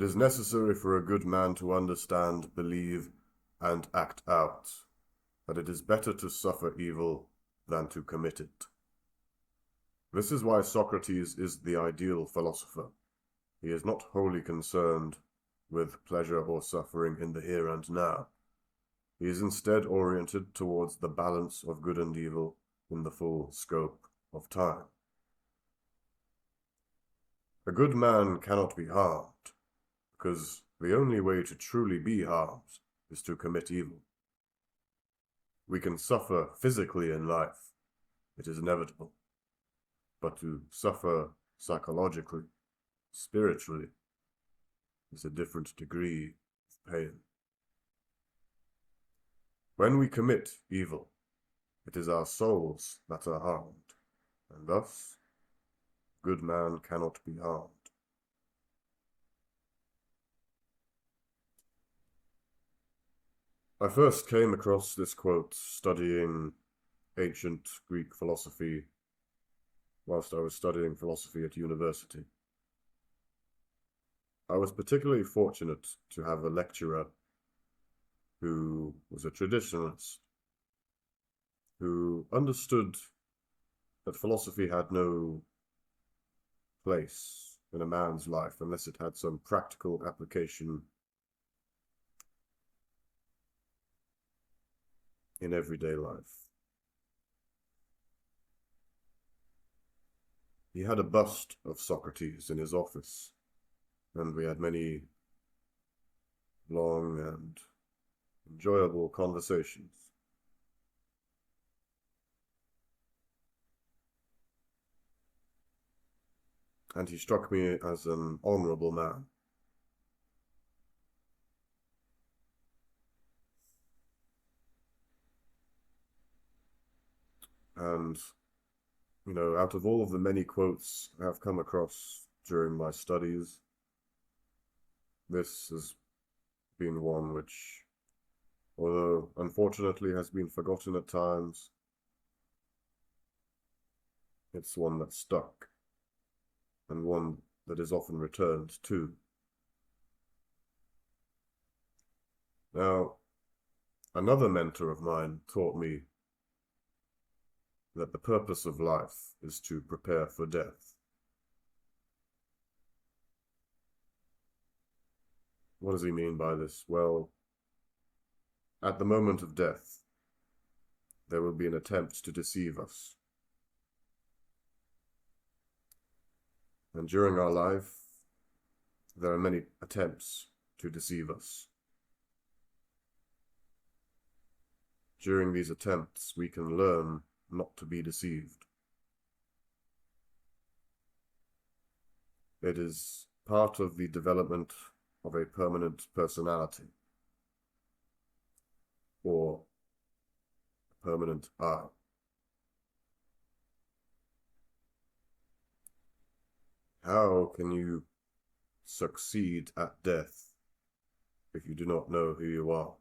It is necessary for a good man to understand, believe, and act out that it is better to suffer evil than to commit it. This is why Socrates is the ideal philosopher. He is not wholly concerned with pleasure or suffering in the here and now. He is instead oriented towards the balance of good and evil in the full scope of time. A good man cannot be harmed, because the only way to truly be harmed is to commit evil. We can suffer physically in life, it is inevitable, but to suffer psychologically, spiritually, is a different degree of pain. When we commit evil, it is our souls that are harmed, and thus, good man cannot be harmed. I first came across this quote studying ancient Greek philosophy whilst I was studying philosophy at university. I was particularly fortunate to have a lecturer who was a traditionalist, who understood that philosophy had no place in a man's life unless it had some practical application in everyday life. He had a bust of Socrates in his office, and we had many long and enjoyable conversations. And he struck me as an honorable man. And, out of all of the many quotes I have come across during my studies, this has been one which, although unfortunately has been forgotten at times, it's one that stuck, and one that is often returned to. Now, another mentor of mine taught me that the purpose of life is to prepare for death. What does he mean by this? Well, at the moment of death, there will be an attempt to deceive us. And during our life, there are many attempts to deceive us. During these attempts, we can learn not to be deceived. It is part of the development of a permanent personality, or a permanent I. How can you succeed at death if you do not know who you are?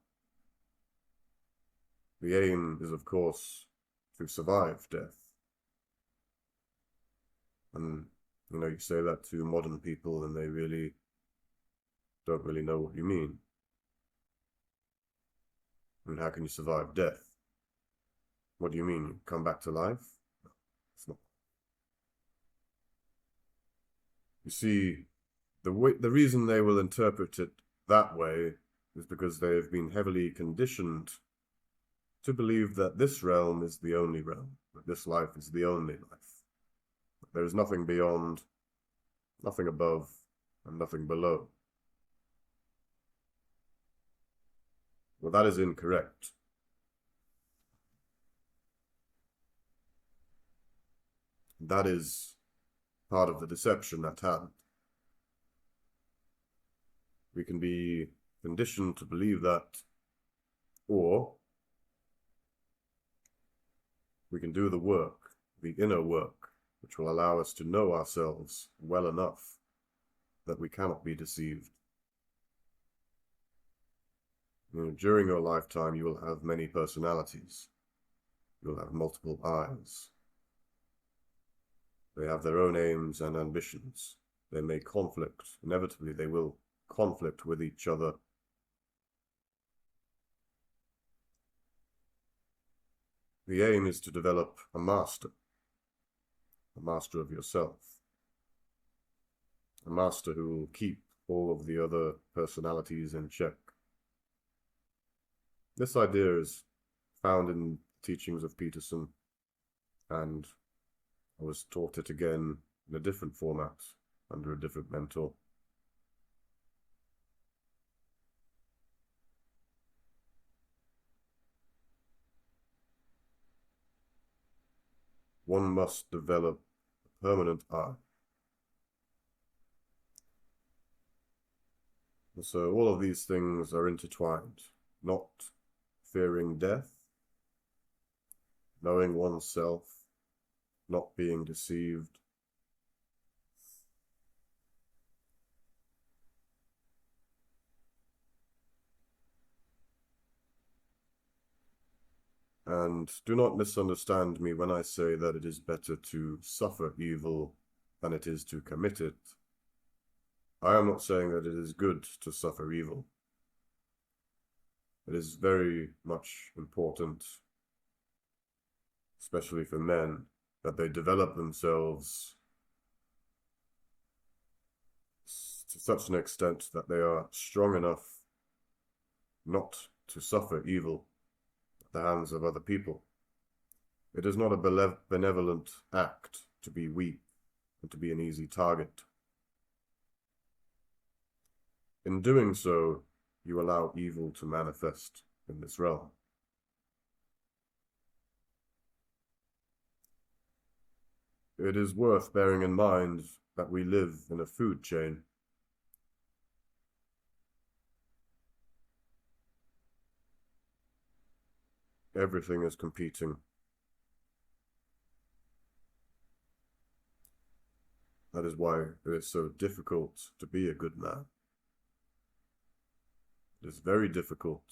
The aim is, of course, to survive death. And, you say that to modern people and they really don't really know what you mean. And how can you survive death? What do you mean? You come back to life? No, it's not. You see, the reason they will interpret it that way is because they have been heavily conditioned to believe that this realm is the only realm, that this life is the only life. There is nothing beyond, nothing above, and nothing below. Well, that is incorrect. That is part of the deception at hand. We can be conditioned to believe that, or we can do the work, the inner work, which will allow us to know ourselves well enough that we cannot be deceived. During your lifetime, you will have many personalities. You'll have multiple eyes. They have their own aims and ambitions. They may conflict. Inevitably, they will conflict with each other. The aim is to develop a master of yourself, a master who will keep all of the other personalities in check. This idea is found in teachings of Peterson, and I was taught it again in a different format under a different mentor. One must develop a permanent I. And so all of these things are intertwined, not fearing death, knowing oneself, not being deceived, and do not misunderstand me when I say that it is better to suffer evil than it is to commit it. I am not saying that it is good to suffer evil. It is very much important, especially for men, that they develop themselves to such an extent that they are strong enough not to suffer evil at the hands of other people. It is not a benevolent act to be weak and to be an easy target. In doing so, you allow evil to manifest in this realm. It is worth bearing in mind that we live in a food chain. Everything is competing. That is why it is so difficult to be a good man. It is very difficult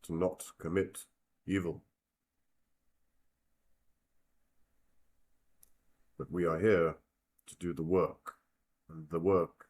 to not commit evil. But we are here to do the work, and the work